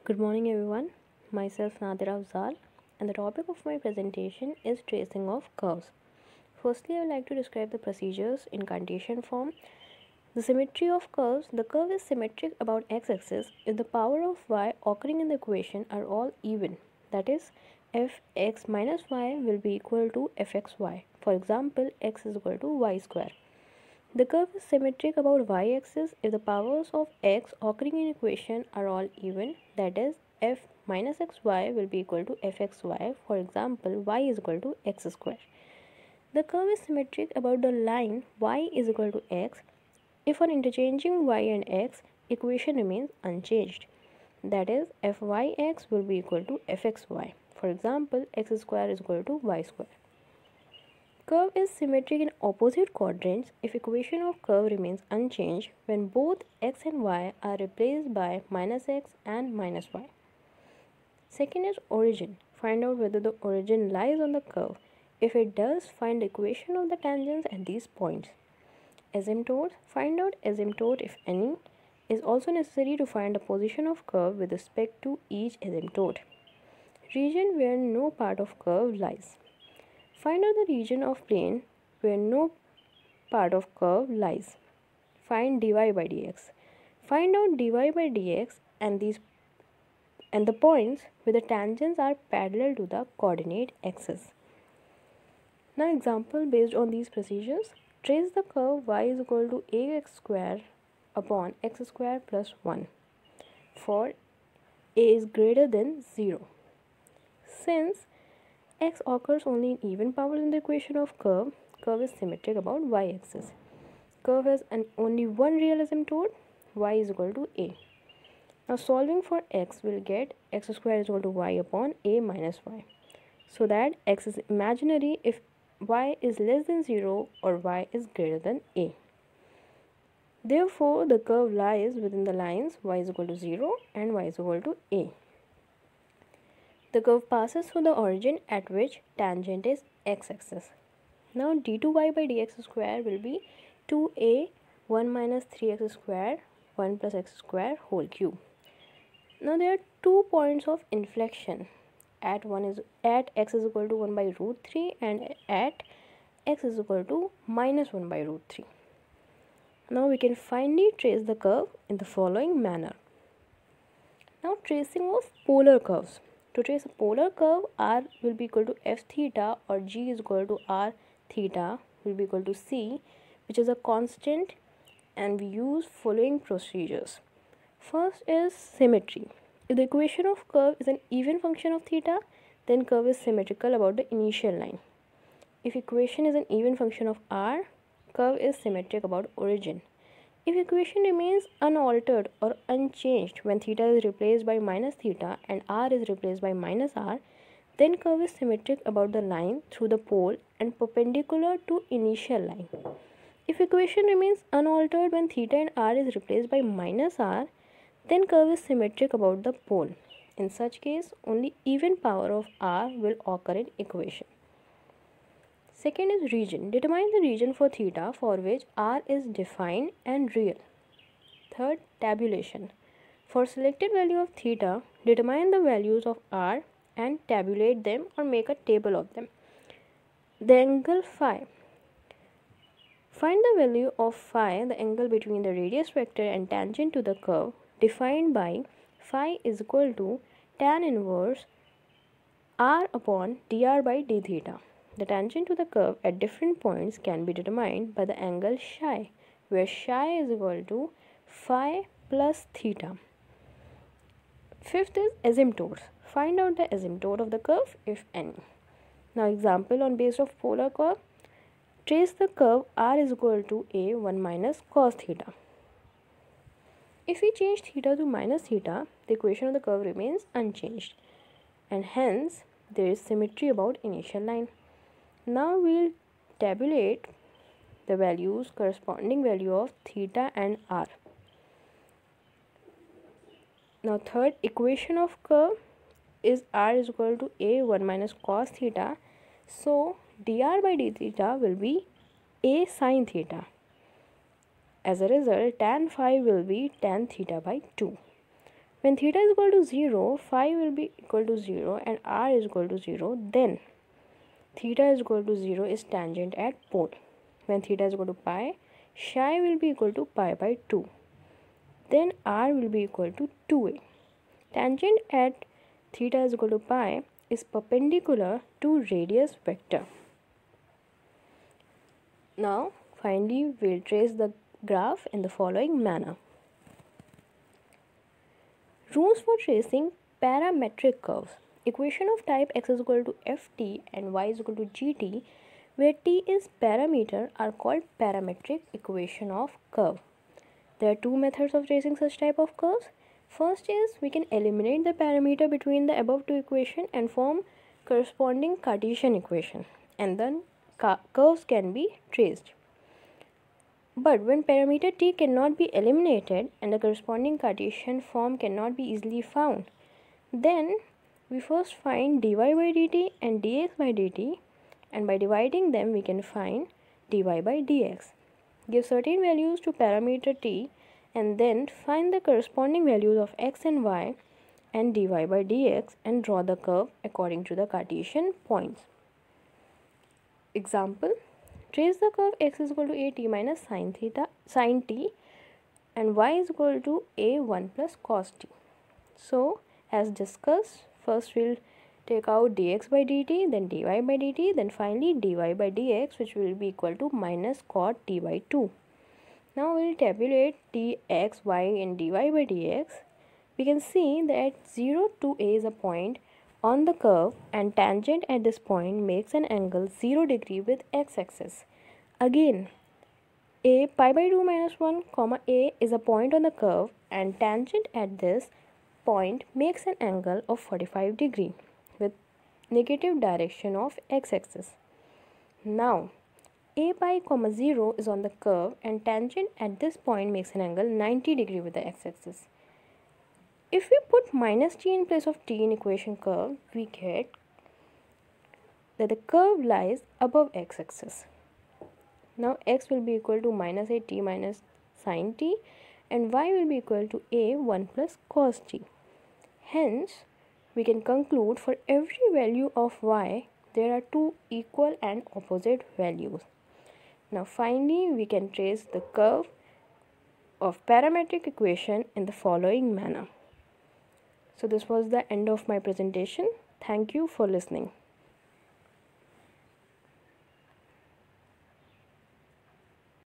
Good morning everyone, myself Nadira Afzal, and the topic of my presentation is tracing of curves. Firstly, I would like to describe the procedures in Cartesian form. The symmetry of curves. The curve is symmetric about x-axis if the power of y occurring in the equation are all even. That is, fx minus y will be equal to fxy. For example, x is equal to y square. The curve is symmetric about y-axis if the powers of x occurring in equation are all even, that is, f minus xy will be equal to fxy. For example, y is equal to x square. The curve is symmetric about the line y is equal to x if on interchanging y and x, equation remains unchanged. That is, fyx will be equal to fxy. For example, x square is equal to y square. Curve is symmetric in opposite quadrants if equation of curve remains unchanged when both x and y are replaced by minus x and minus y. Second is origin. Find out whether the origin lies on the curve. If it does, find the equation of the tangents at these points. Asymptotes. Find out asymptote if any. Is also necessary to find the position of curve with respect to each asymptote. Region where no part of curve lies. Find out the region of plane where no part of curve lies. Find dy by dx. Find out dy by dx and the points where the tangents are parallel to the coordinate axis. Now example based on these procedures. Trace the curve y is equal to ax square upon x square plus 1 for a is greater than 0. Since x occurs only in even powers in the equation of curve is symmetric about y-axis. Curve has only one real asymptote, y is equal to a. Now solving for x will get x square is equal to y upon a minus y. So that x is imaginary if y is less than 0 or y is greater than a. Therefore, the curve lies within the lines y is equal to 0 and y is equal to a. The curve passes through the origin at which tangent is x-axis. Now d2y by dx square will be 2a 1 minus 3x square 1 plus x square whole cube. Now there are 2 points of inflection at x is equal to 1 by root 3 and at x is equal to minus 1 by root 3. Now we can finally trace the curve in the following manner. Now tracing of polar curves. To trace a polar curve, r will be equal to f theta or g is equal to r theta will be equal to c, which is a constant, and we use following procedures. First is symmetry. If the equation of curve is an even function of theta, then curve is symmetrical about the initial line. If equation is an even function of r, curve is symmetric about origin. If equation remains unaltered or unchanged when theta is replaced by minus theta and r is replaced by minus r, then curve is symmetric about the line through the pole and perpendicular to initial line. If equation remains unaltered when theta and r is replaced by minus r, then curve is symmetric about the pole. In such case, only even power of r will occur in equation. Second is region. Determine the region for theta for which r is defined and real. Third, tabulation. For selected value of theta, determine the values of r and tabulate them or make a table of them. The angle phi. Find the value of phi, the angle between the radius vector and tangent to the curve, defined by phi is equal to tan inverse r upon dr by d theta. The tangent to the curve at different points can be determined by the angle psi, where psi is equal to phi plus theta. Fifth is asymptotes. Find out the asymptote of the curve, if any. Now example on base of polar curve. Trace the curve r is equal to a 1 minus cos theta. If we change theta to minus theta, the equation of the curve remains unchanged, and hence there is symmetry about initial line. Now we'll tabulate the values, corresponding value of theta and r. Now third equation of curve is r is equal to a 1 minus cos theta. So dr by d theta will be a sin theta. As a result, tan phi will be tan theta by 2. When theta is equal to 0, phi will be equal to 0 and r is equal to 0, then theta is equal to 0 is tangent at pole. When theta is equal to pi, psi will be equal to pi by 2. Then r will be equal to 2a. Tangent at theta is equal to pi is perpendicular to radius vector. Now finally we'll trace the graph in the following manner. Rules for tracing parametric curves. Equation of type x is equal to ft and y is equal to gt, where t is parameter, are called parametric equation of curve. There are two methods of tracing such type of curves. First is we can eliminate the parameter between the above two equations and form corresponding Cartesian equation, and then curves can be traced. But when parameter t cannot be eliminated and the corresponding Cartesian form cannot be easily found, then we first find dy by dt and dx by dt, and by dividing them we can find dy by dx. Give certain values to parameter t and then find the corresponding values of x and y and dy by dx and draw the curve according to the Cartesian points. Example, trace the curve x is equal to at minus sin t and y is equal to a1 plus cos t. So as discussed, first we'll take out dx by dt, then dy by dt, then finally dy by dx, which will be equal to minus cot t by 2. Now we'll tabulate dx, y and dy by dx. We can see that 0 to a is a point on the curve and tangent at this point makes an angle 0 degree with x-axis. Again, a pi by 2 minus 1 comma a is a point on the curve and tangent at this point makes an angle of 45 degree with negative direction of x-axis. Now a pi comma 0 is on the curve and tangent at this point makes an angle 90 degree with the x-axis. If we put minus t in place of t in equation curve, we get that the curve lies above x-axis. Now x will be equal to minus a t minus sin t and y will be equal to a 1 plus cos t. Hence, we can conclude for every value of y, there are two equal and opposite values. Now finally, we can trace the curve of parametric equation in the following manner. So this was the end of my presentation. Thank you for listening.